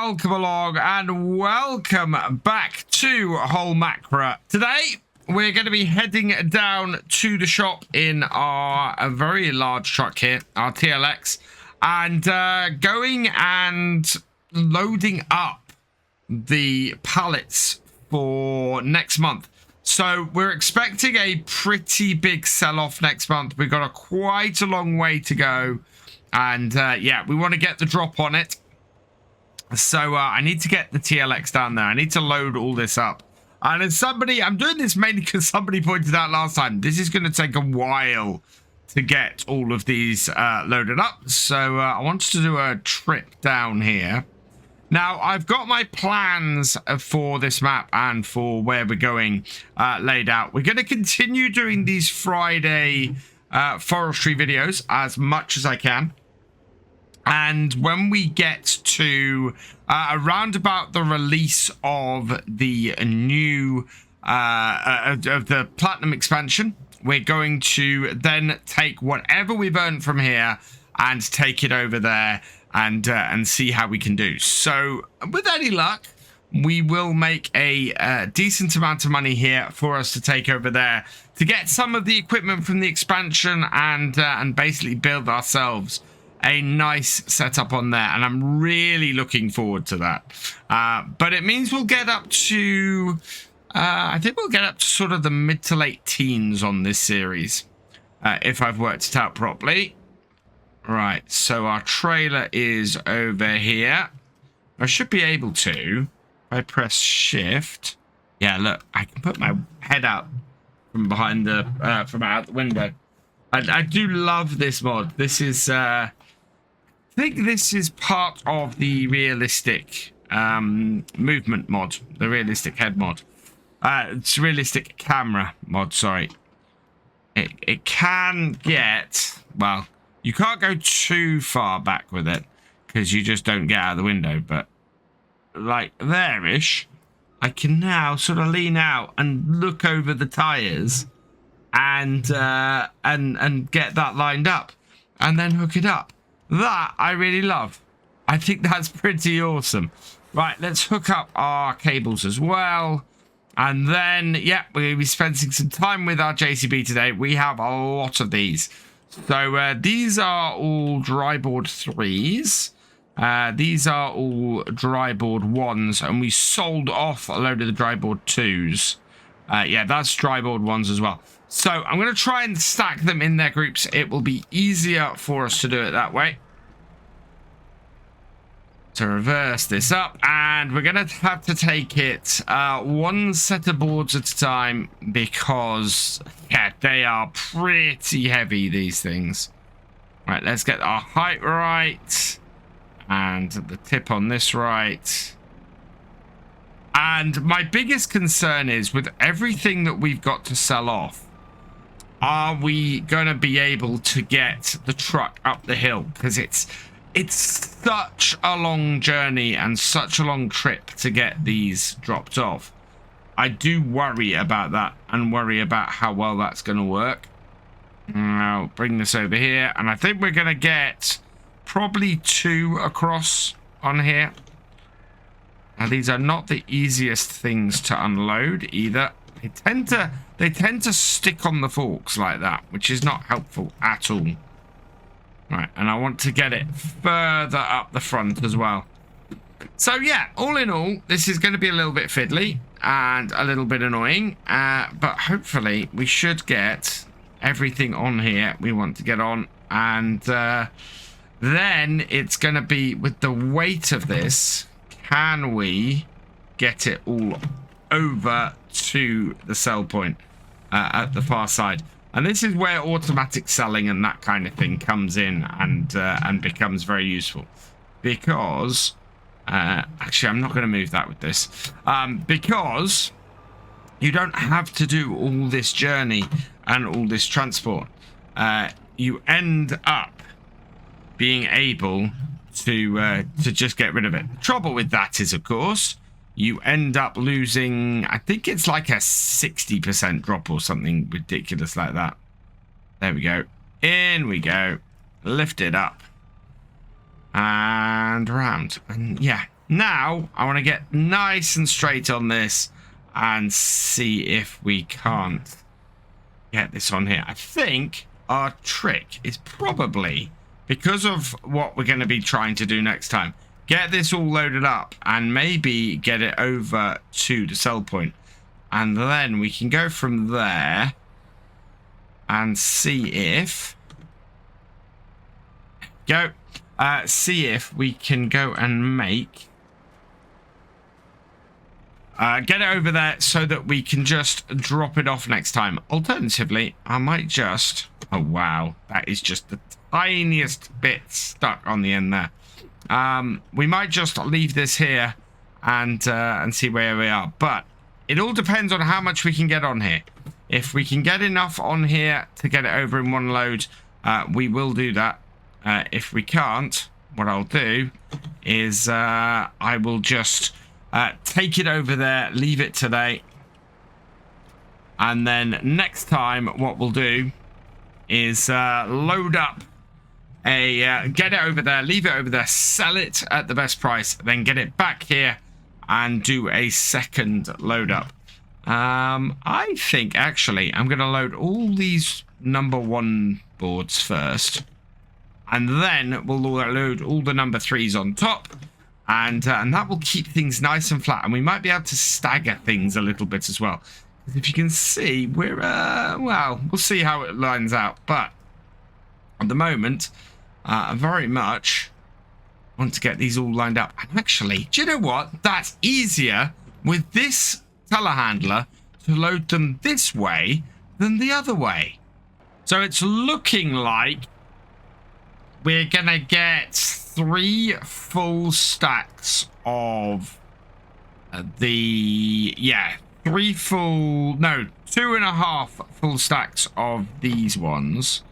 welcome along and welcome back to Holmåkra. Today we're going to be heading down to the shop in our very large truck here, our TLX, and going and loading up the pallets for next month. So we're expecting a pretty big sell-off next month. We've got quite a long way to go, and yeah, we want to get the drop on it. So I need to get the TLX down there. I need to load all this up. And as somebody, I'm doing this mainly because somebody pointed out last time, this is going to take a while to get all of these loaded up. So I wanted to do a trip down here. Now, I've got my plans for this map and for where we're going laid out. We're going to continue doing these Friday forestry videos as much as I can. And when we get to around about the release of the new of the Platinum expansion, we're going to then take whatever we've earned from here and take it over there and see how we can do. So with any luck, we will make a decent amount of money here for us to take over there to get some of the equipment from the expansion and basically build ourselves a nice setup on there, and I'm really looking forward to that. But it means we'll get up to I think we'll get up to sort of the mid to late teens on this series, if I've worked it out properly. Right, so our trailer is over here. I should be able to, if I press shift. Yeah, look, I can put my head out from behind the from out the window. I do love this mod. This is I think this is part of the realistic movement mod, the realistic head mod. It's realistic camera mod, sorry. It can get, well, you can't go too far back with it because you just don't get out of the window, but like there-ish, I can now sort of lean out and look over the tires and get that lined up and then hook it up. That I really love. I think that's pretty awesome. Right, let's hook up our cables as well. And then, yeah, we're going to be spending some time with our JCB today. We have a lot of these. So these are all dryboard 3s. These are all dryboard 1s. And we sold off a load of the dryboard 2s. Yeah, that's dryboard 1s as well. So I'm going to try and stack them in their groups. It will be easier for us to do it that way. To reverse this up, and we're going to have to take it one set of boards at a time because, yeah, they are pretty heavy, these things. Right, let's get our height right and the tip on this right. And my biggest concern is with everything that we've got to sell off, are we going to be able to get the truck up the hill? Because it's such a long journey and such a long trip to get these dropped off. I do worry about that and worry about how well that's going to work. I'll bring this over here, and I think we're going to get probably 2 across on here. Now, these are not the easiest things to unload either. They tend to stick on the forks like that, which is not helpful at all. Right, and I want to get it further up the front as well. So yeah, all in all, this is going to be a little bit fiddly and a little bit annoying, but hopefully we should get everything on here we want to get on, and then it's going to be with the weight of this, can we get it all over to the sell point at the far side? And this is where automatic selling and that kind of thing comes in and becomes very useful. Because, actually, I'm not going to move that with this. Because you don't have to do all this journey and all this transport. You end up being able to just get rid of it. The trouble with that is, of course, you end up losing, I think it's like a 60% drop or something ridiculous like that. There we go. In we go. Lift it up. And around. And yeah, Now, I want to get nice and straight on this and see if we can't get this on here. I think our trick is probably, because of what we're going to be trying to do next time, get this all loaded up and maybe get it over to the sell point. And then we can go from there and see if... see if we can go and make... get it over there so that we can just drop it off next time. Alternatively, I might just... Oh, wow. That is just the tiniest bit stuck on the end there. We might just leave this here and see where we are. But it all depends on how much we can get on here. If we can get enough on here to get it over in one load, we will do that. If we can't, what I'll do is I will just... take it over there, leave it today, and then next time what we'll do is load up a get it over there, leave it over there, sell it at the best price, then get it back here and do a second load up. I think actually I'm gonna load all these number 1 boards first, and then we'll load all the number 3s on top. And that will keep things nice and flat. And we might be able to stagger things a little bit as well. If you can see, we're, well, we'll see how it lines out. But at the moment, I very much want to get these all lined up. And actually, do you know what? That's easier with this telehandler to load them this way than the other way. So it's looking like we're going to get 3 full stacks of the... Yeah, 3 full... No, 2.5 full stacks of these ones.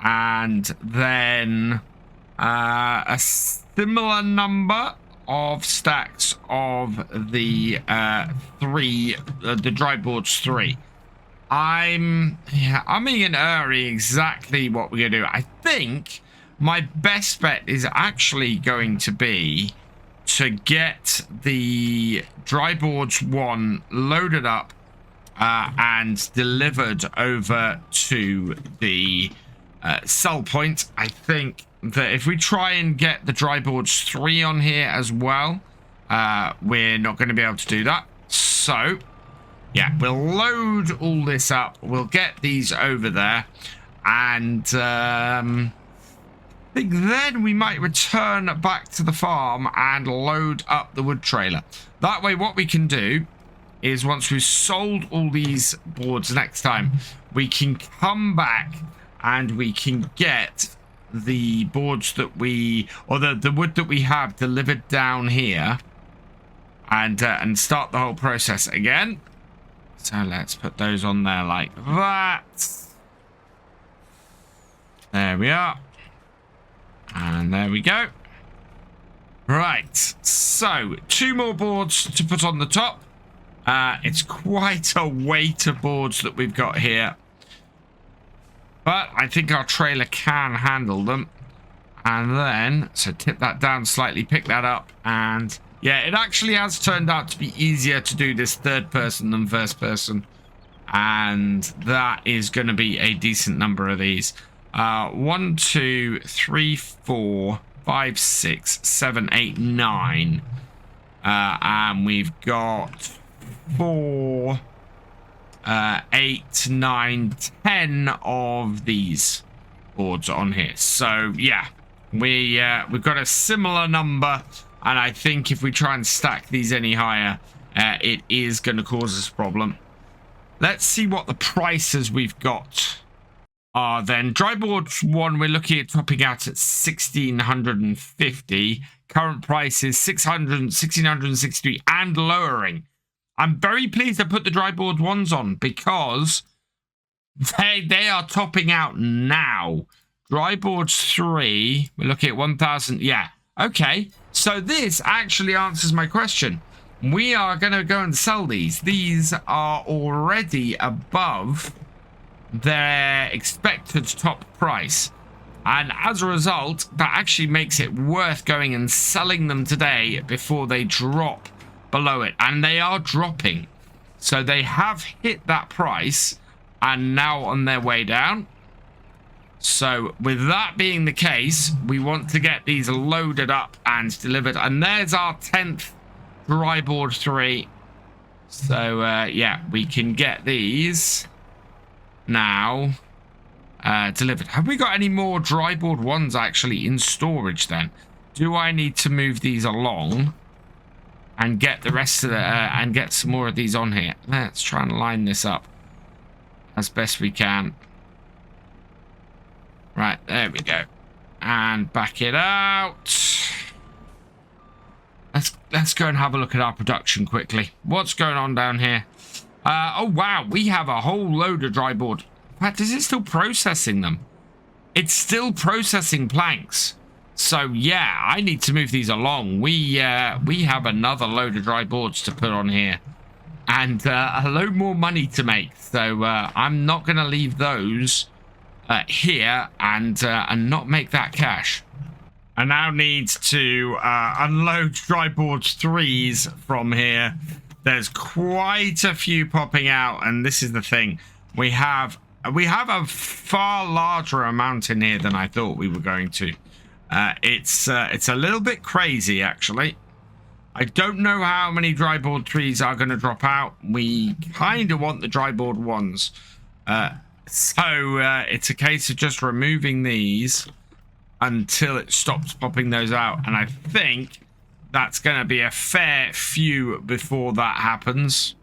And then a similar number of stacks of the the dry boards 3. I'm in exactly what we're gonna do. I think my best bet is actually going to be to get the dry boards 1 loaded up and delivered over to the sell point. I think that if we try and get the dry boards 3 on here as well, we're not going to be able to do that. So yeah, we'll load all this up, we'll get these over there, and I think then we might return back to the farm and load up the wood trailer. That way what we can do is once we've sold all these boards next time, we can come back and we can get the boards that we, or the wood that we have delivered down here, and start the whole process again. So let's put those on there like that. There we are. And there we go. Right, so 2 more boards to put on the top. It's quite a weight of boards that we've got here, but I think our trailer can handle them. And then, so tip that down slightly, pick that up, and yeah, it actually has turned out to be easier to do this third person than first person, and that is going to be a decent number of these. 1, 2, 3, 4, 5, 6, 7, 8, 9. And we've got 4, 8, 9, 10 of these boards on here. So yeah, we've got a similar number, and I think if we try and stack these any higher, it is going to cause us a problem. Let's see what the prices we've got are then. Dry boards 1, we're looking at topping out at 1,650. Current price is 1,663 and lowering. I'm very pleased I put the dry board 1s on because they are topping out now. Dry boards 3, we're looking at 1,000. Yeah, okay. So this actually answers my question. We are going to go and sell these. These are already above their expected top price. And as a result, that actually makes it worth going and selling them today before they drop below it. And they are dropping. So they have hit that price and now on their way down. So with that being the case, we want to get these loaded up and delivered. And there's our 10th dry board 3. So yeah, we can get these now delivered. Have we got any more dry board 1s actually in storage then? Do I need to move these along and get the rest of the and get some more of these on here? Let's try and line this up as best we can. Right, there we go. And back it out. Let's go and have a look at our production quickly. What's going on down here? Oh, wow. We have a whole load of dry board. In fact, is it still processing them? It's still processing planks. So, yeah, I need to move these along. We have another load of dry boards to put on here. And a load more money to make. So, I'm not going to leave those here and not make that cash. I now need to unload dry boards 3s from here. There's quite a few popping out, and this is the thing. We have a far larger amount in here than I thought we were going to. It's a little bit crazy actually. I don't know how many dry board 3s are going to drop out. We kind of want the dry board 1s. So it's a case of just removing these until it stops popping those out. And I think that's going to be a fair few before that happens.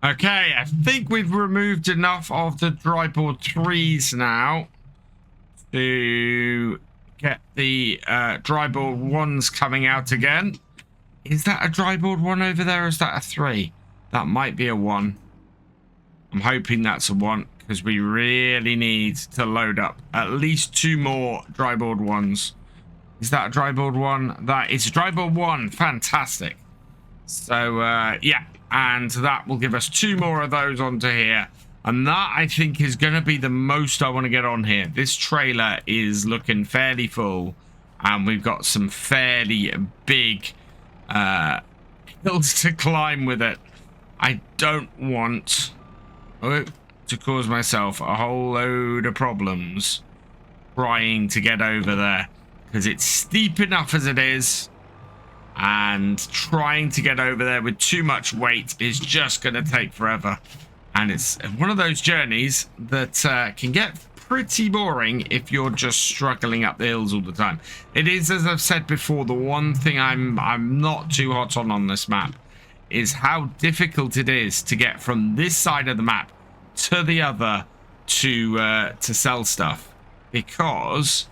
Okay, I think we've removed enough of the dry board 3s now to get the dry board 1s coming out again. Is that a dry board 1 over there, or is that a 3? That might be a 1. I'm hoping that's a 1, because we really need to load up at least 2 more dry board 1s. Is that a dry board 1? That is a dry board 1. Fantastic. So, yeah. And that will give us 2 more of those onto here. And that, I think, is going to be the most I want to get on here. This trailer is looking fairly full. And we've got some fairly big hills to climb with it. I don't want to cause myself a whole load of problems trying to get over there, because it's steep enough as it is, and trying to get over there with too much weight is just going to take forever. And it's one of those journeys that can get pretty boring if you're just struggling up the hills all the time. It is, as I've said before, the one thing I'm not too hot on this map is how difficult it is to get from this side of the map to the other to sell stuff, because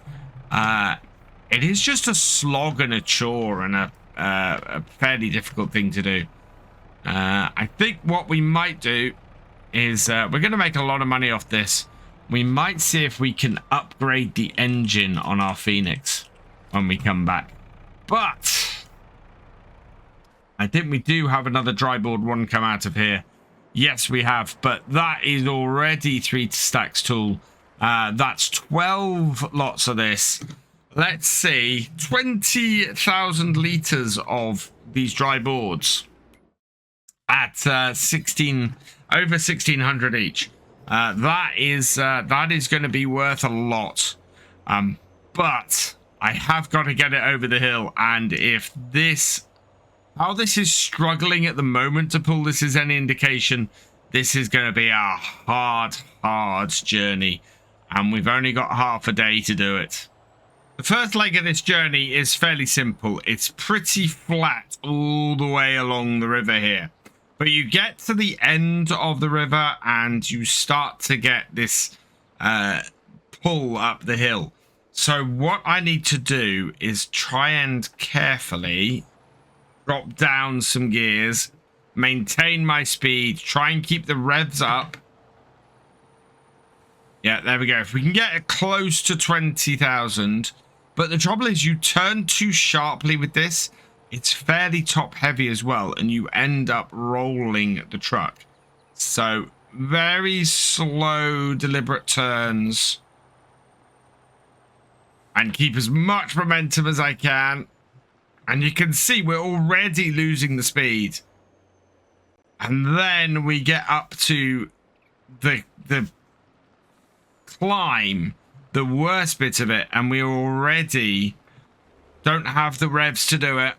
it is just a slog and a chore and a fairly difficult thing to do. I think what we might do is we're going to make a lot of money off this. We might see if we can upgrade the engine on our Phoenix when we come back. But I think we do have another dry board 1 come out of here. Yes, we have, but that is already 3 stacks tool. That's 12 lots of this. Let's see, 20,000 liters of these dry boards at 16 over 1,600 each. That is going to be worth a lot. But I have got to get it over the hill, and if this, how this is struggling at the moment to pull this is any indication, this is going to be a hard journey, and we've only got half a day to do it. The first leg of this journey is fairly simple. It's pretty flat all the way along the river here. But you get to the end of the river and you start to get this pull up the hill. So what I need to do is try and carefully drop down some gears, maintain my speed, try and keep the revs up. Yeah, there we go. If we can get it close to 20,000. But the trouble is you turn too sharply with this. It's fairly top heavy as well, and you end up rolling the truck. So very slow, deliberate turns. and keep as much momentum as I can. And you can see we're already losing the speed. And then we get up to the climb, the worst bit of it, and we already don't have the revs to do it.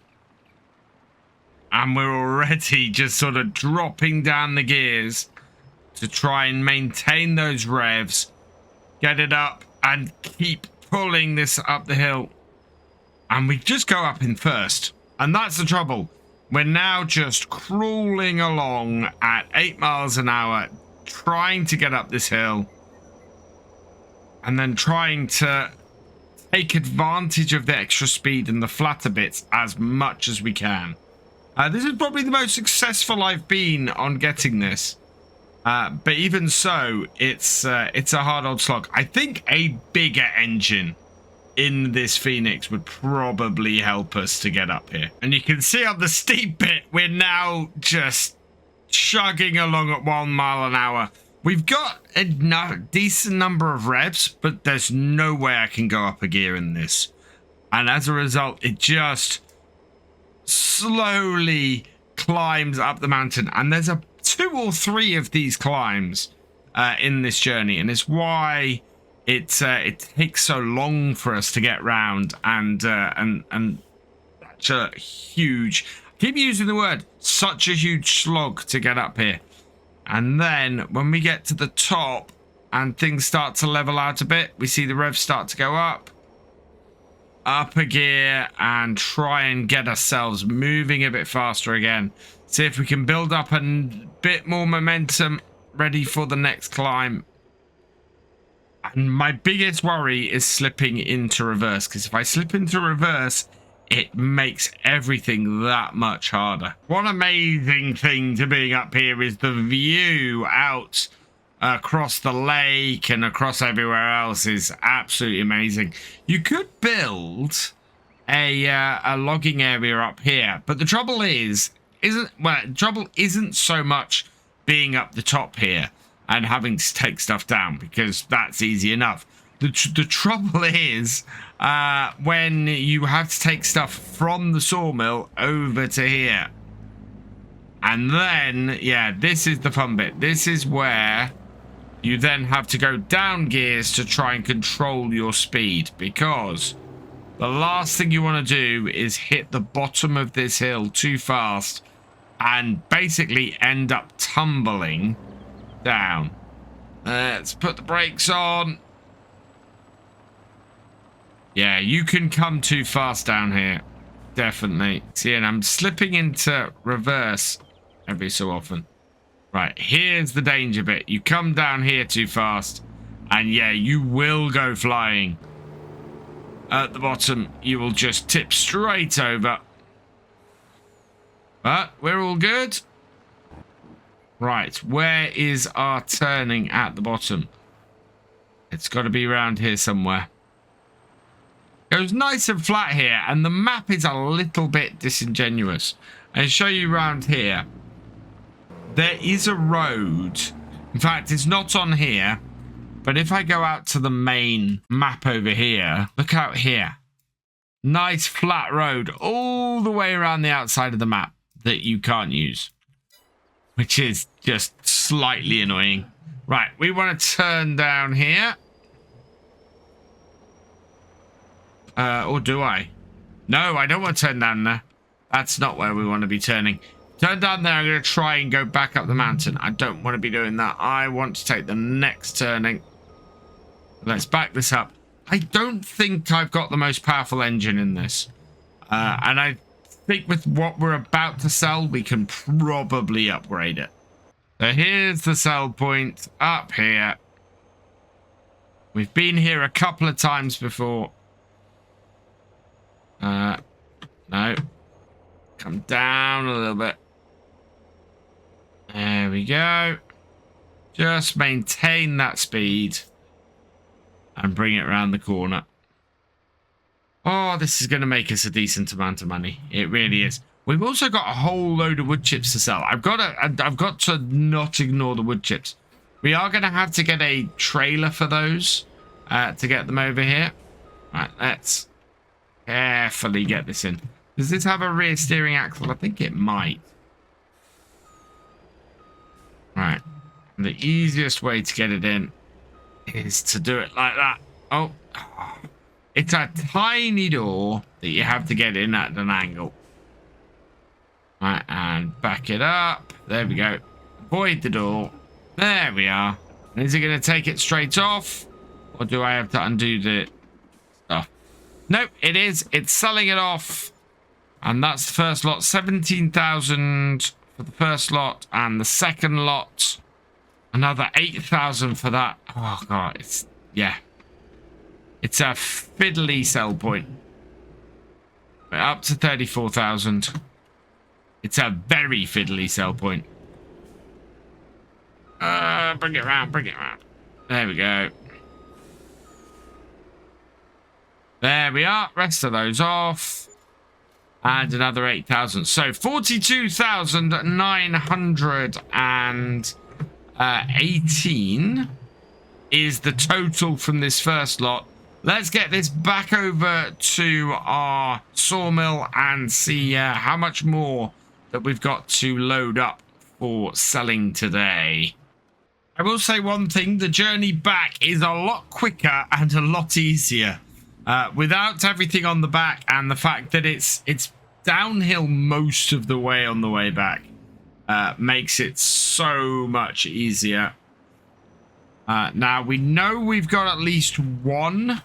And we're already just sort of dropping down the gears to try and maintain those revs, get it up, and keep pulling this up the hill. And we just go up in first. And that's the trouble. We're now just crawling along at 8 miles an hour, trying to get up this hill. And then trying to take advantage of the extra speed and the flatter bits as much as we can. This is probably the most successful I've been on getting this. But even so, it's a hard old slog. I think a bigger engine in this Phoenix would probably help us to get up here. And you can see on the steep bit, we're now just chugging along at 1 mile an hour. We've got a decent number of revs, but there's no way I can go up a gear in this. And as a result, it just slowly climbs up the mountain. And there's 2 or 3 of these climbs in this journey. And it's why it takes so long for us to get round, and such a huge, I keep using the word, such a huge slog to get up here. And then when we get to the top and things start to level out a bit, we see the revs start to go up a gear, and try and get ourselves moving a bit faster again. See if we can build up a bit more momentum, ready for the next climb. And my biggest worry is slipping into reverse, because if I slip into reverse, it makes everything that much harder. One amazing thing to being up here is the view out across the lake and across everywhere else is absolutely amazing. You could build a logging area up here, but the trouble isn't so much being up the top here and having to take stuff down, because that's easy enough. The trouble is when you have to take stuff from the sawmill over to here. And then, yeah, this is the fun bit. This is where you then have to go down gears to try and control your speed, because the last thing you want to do is hit the bottom of this hill too fast and basically end up tumbling down. Let's put the brakes on. Yeah, you can come too fast down here. Definitely. See, and I'm slipping into reverse every so often. Right, here's the danger bit. You come down here too fast, and yeah, you will go flying. At the bottom, you will just tip straight over. But we're all good. Right, where is our turning at the bottom? It's got to be around here somewhere. It goes nice and flat here, and the map is a little bit disingenuous. I'll show you around here. There is a road. In fact, it's not on here, but if I go out to the main map over here, look out here. Nice flat road all the way around the outside of the map that you can't use, which is just slightly annoying. Right, we want to turn down here. Or do I? No, I don't want to turn down there. That's not where we want to be turning. Turn down there, I'm going to try and go back up the mountain. I don't want to be doing that. I want to take the next turning. Let's back this up. I don't think I've got the most powerful engine in this. And I think with what we're about to sell, we can probably upgrade it. So here's the sell point up here. We've been here a couple of times before. No. Come down a little bit. There we go. Just maintain that speed and bring it around the corner. Oh, this is going to make us a decent amount of money. It really is. We've also got a whole load of wood chips to sell. I've got to not ignore the wood chips. We are going to have to get a trailer for those to get them over here. Right, let's carefully get this in. Does this have a rear steering axle? I think it might. Right. The easiest way to get it in is to do it like that. Oh. It's a tiny door that you have to get in at an angle. Right, and back it up. There we go. Void the door. There we are. And is it going to take it straight off? Or do I have to undo the stuff? Nope, it is. It's selling it off. And that's the first lot. 17,000 for the first lot. And the second lot, another 8,000 for that. Oh, God. It's, yeah. It's a fiddly sell point. We're up to 34,000. It's a very fiddly sell point. Bring it around, bring it around. There we go. There we are. Rest of those off. And another 8,000. So 42,918 is the total from this first lot. Let's get this back over to our sawmill and see how much more that we've got to load up for selling today. I will say one thing, the journey back is a lot quicker and a lot easier. Without everything on the back and the fact that it's downhill most of the way on the way back makes it so much easier. Now, we know we've got at least one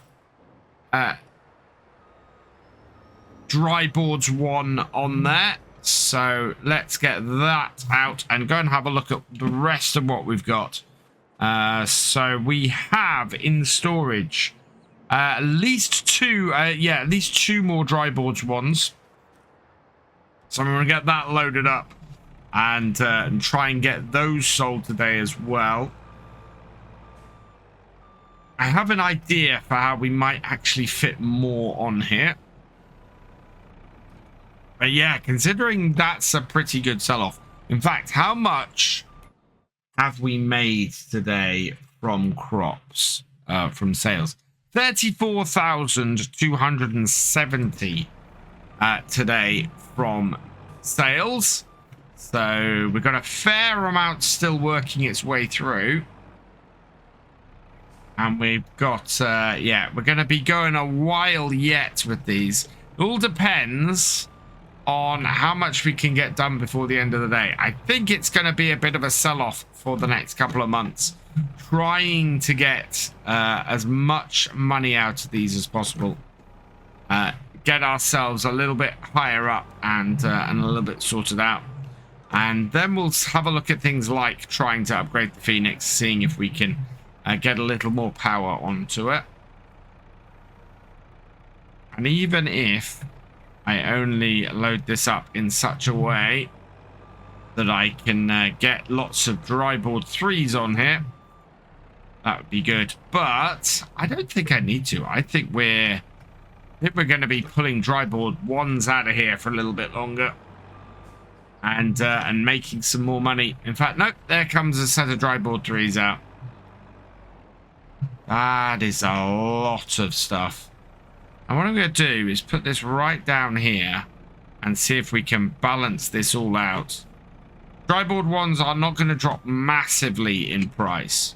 dry boards one on there. So let's get that out and go and have a look at the rest of what we've got. So we have in storage at least two, at least two more dry boards ones. So I'm going to get that loaded up and try and get those sold today as well. I have an idea for how we might actually fit more on here. But yeah, considering that's a pretty good sell-off. In fact, how much have we made today from crops, from sales? 34,270 today from sales. So we've got a fair amount still working its way through. And we've got, we're going to be going a while yet with these. It all depends on how much we can get done before the end of the day. I think it's going to be a bit of a sell-off for the next couple of months. Trying to get as much money out of these as possible. Get ourselves a little bit higher up and a little bit sorted out. And then we'll have a look at things like trying to upgrade the Phoenix, seeing if we can get a little more power onto it. And even if I only load this up in such a way that I can get lots of dry board 3s on here, that would be good. But I don't think I need to. I think we're going to be pulling dry board 1s out of here for a little bit longer and making some more money. In fact, nope, there comes a set of dry board 3s out. That is a lot of stuff. And what I'm going to do is put this right down here and see if we can balance this all out. Dry board 1s are not going to drop massively in price.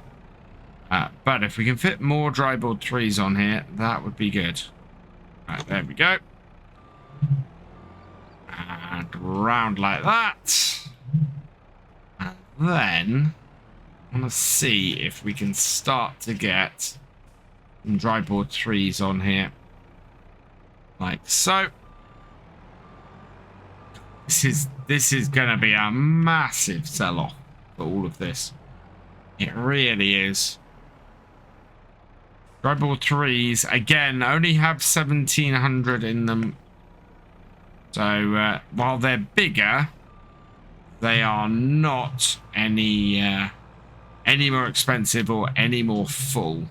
But if we can fit more dry board 3s on here, that would be good. Right, there we go. And round like that. And then I want to see if we can start to get some dry board 3s on here. Like so. This is going to be a massive sell-off for all of this. It really is. Dry board 3s, again, only have 1,700 in them. So, while they're bigger, they are not any more expensive or any more full.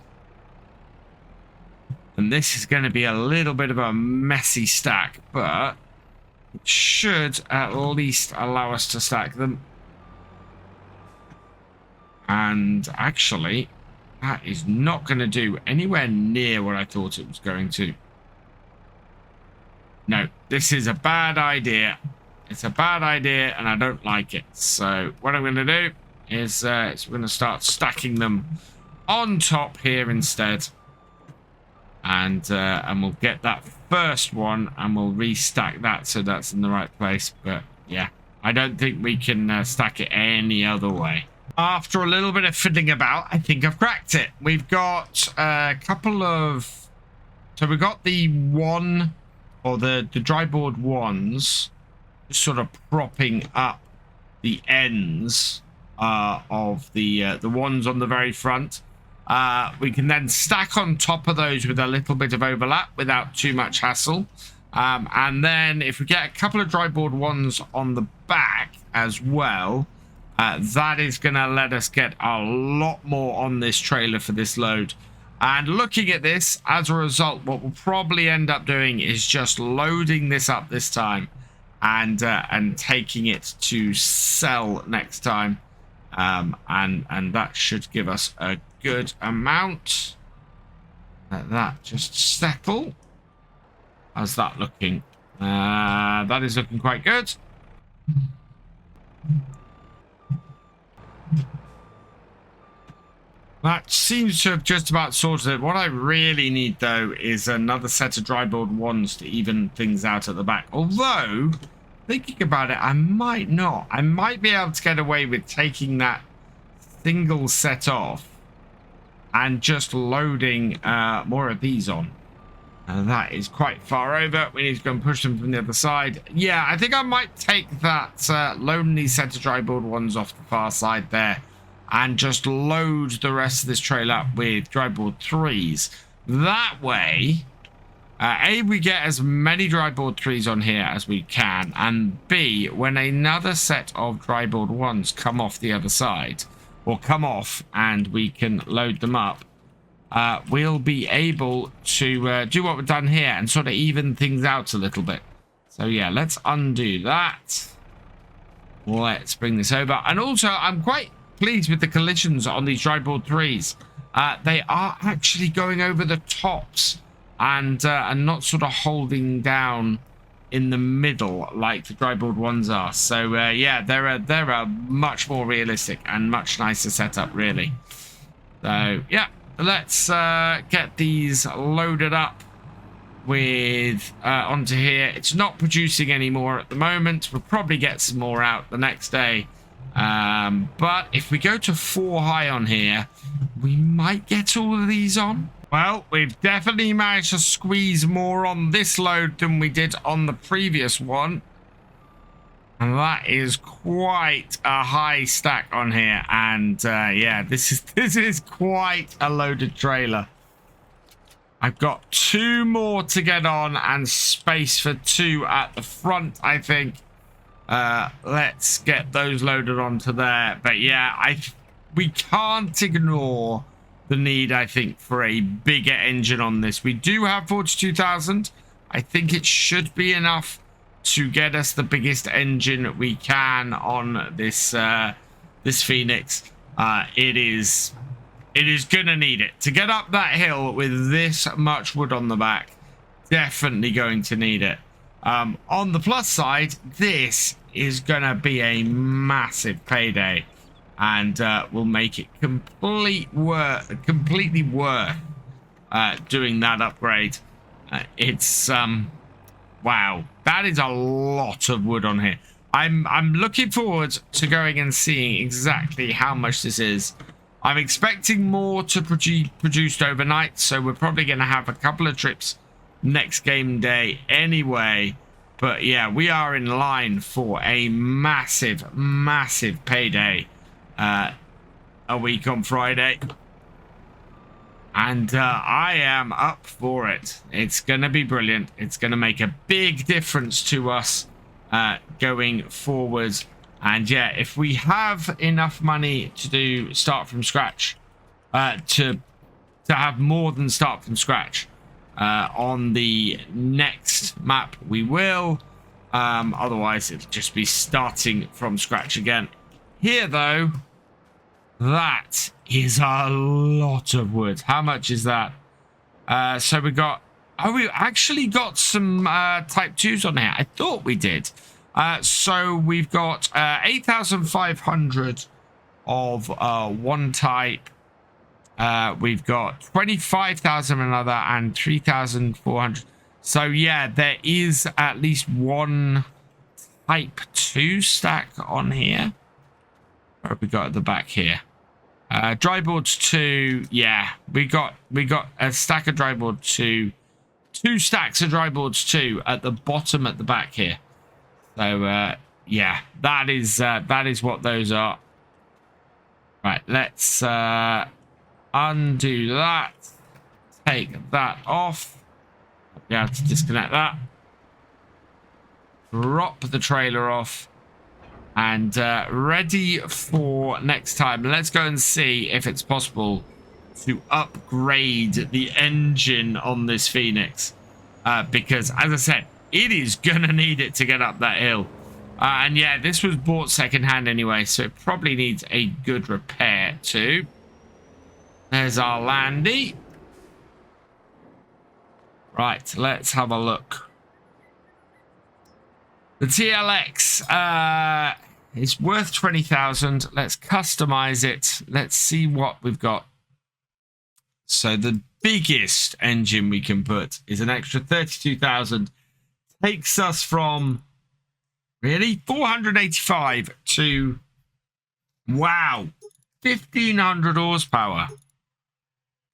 And this is going to be a little bit of a messy stack, but it should at least allow us to stack them. And actually, That is not going to do anywhere near what I thought it was going to. No, this is a bad idea. It's a bad idea, and I don't like it. So what I'm going to do is we're going to start stacking them on top here instead. And we'll get that first one, and we'll restack that so that's in the right place. But yeah, I don't think we can stack it any other way. After a little bit of fiddling about, I think I've cracked it. We've got a couple of... So we've got the one, or the dry board ones, sort of propping up the ends of the ones on the very front. We can then stack on top of those with a little bit of overlap without too much hassle. And then if we get a couple of dry board ones on the back as well, that is going to let us get a lot more on this trailer for this load. And looking at this, as a result, what we'll probably end up doing is just loading this up this time and taking it to sell next time. And that should give us a good amount. Let that just settle. How's that looking? That is looking quite good. That seems to have just about sorted it. What I really need, though, is another set of dry board ones to even things out at the back. Although, thinking about it, I might not. I might be able to get away with taking that single set off and just loading more of these on. And that is quite far over. We need to go and push them from the other side. Yeah, I think I might take that lonely set of dry board ones off the far side there and just load the rest of this trailer up with dry board 3s. That way, A, we get as many dry board 3s on here as we can, and B, when another set of dry board 1s come off the other side, or come off and we can load them up, we'll be able to do what we've done here and sort of even things out a little bit. So yeah, let's undo that. Let's bring this over. And also, I'm quite pleased with the collisions on these dry board 3s. They are actually going over the tops and not sort of holding down in the middle like the dry board 1s are. So yeah, they're a much more realistic and much nicer setup, really. So yeah, let's get these loaded up with onto here. It's not producing anymore at the moment. We'll probably get some more out the next day. But if we go to 4 high on here, we might get all of these on. Well, we've definitely managed to squeeze more on this load than we did on the previous one. And that is quite a high stack on here. And yeah, this is quite a loaded trailer. I've got 2 more to get on and space for 2 at the front, I think. Let's get those loaded onto there. But yeah, we can't ignore the need, I think, for a bigger engine on this. We do have 42,000. I think it should be enough to get us the biggest engine we can on this this Phoenix. It is gonna need it to get up that hill with this much wood on the back. Definitely going to need it. On the plus side, this is gonna be a massive payday, and will make it completely worth doing that upgrade. It's wow, that is a lot of wood on here. I'm looking forward to going and seeing exactly how much this is. I'm expecting more to produced overnight, so we're probably going to have a couple of trips next game day anyway. But yeah, we are in line for a massive payday a week on Friday. And I am up for it. It's going to be brilliant. It's going to make a big difference to us going forward. And yeah, if we have enough money to do start from scratch, to have more than start from scratch on the next map, we will. Otherwise, it'll just be starting from scratch again. Here, though, That is a lot of wood. How much is that? So we got... Oh, we actually got some type 2s on here. I thought we did. So we've got 8,500 of one type. We've got 25,000 another and 3,400. So yeah, there is at least one type 2 stack on here. What have we got at the back here? Dry boards 2. Yeah, we got a stack of dry board 2. 2 stacks of dry boards 2 at the bottom at the back here. So yeah, that is what those are. Right, let's undo that. Take that off. We have to disconnect that. Drop the trailer off. And ready for next time. Let's go and see if it's possible to upgrade the engine on this Phoenix. Because, as I said, it is going to need it to get up that hill. And yeah, this was bought secondhand anyway, so it probably needs a good repair too. There's our Landy. Right, let's have a look. The TLX is worth 20,000. Let's customize it. Let's see what we've got. So the biggest engine we can put is an extra 32,000. Takes us from really 485 to, wow, 1,500 horsepower.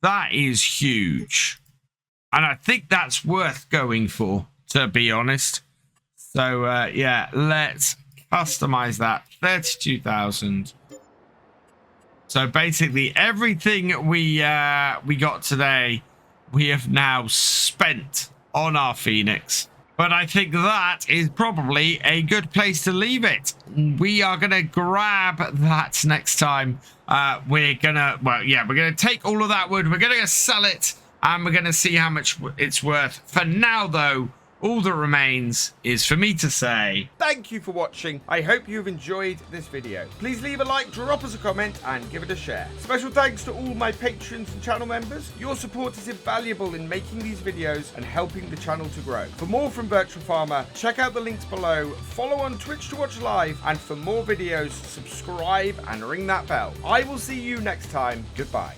That is huge. And I think that's worth going for, to be honest. So, yeah, let's customize that. 32,000. So basically everything we got today, we have now spent on our Phoenix. But I think that is probably a good place to leave it. We are going to grab that next time. We're going to take all of that wood. We're going to sell it and we're going to see how much it's worth. For now, though, all that remains is for me to say thank you for watching. I hope you've enjoyed this video. Please leave a like, drop us a comment and give it a share. Special thanks to all my patrons and channel members. Your support is invaluable in making these videos and helping the channel to grow. For more from Virtual Farmer, check out the links below, follow on Twitch to watch live, and for more videos, subscribe and ring that bell. I will see you next time. Goodbye.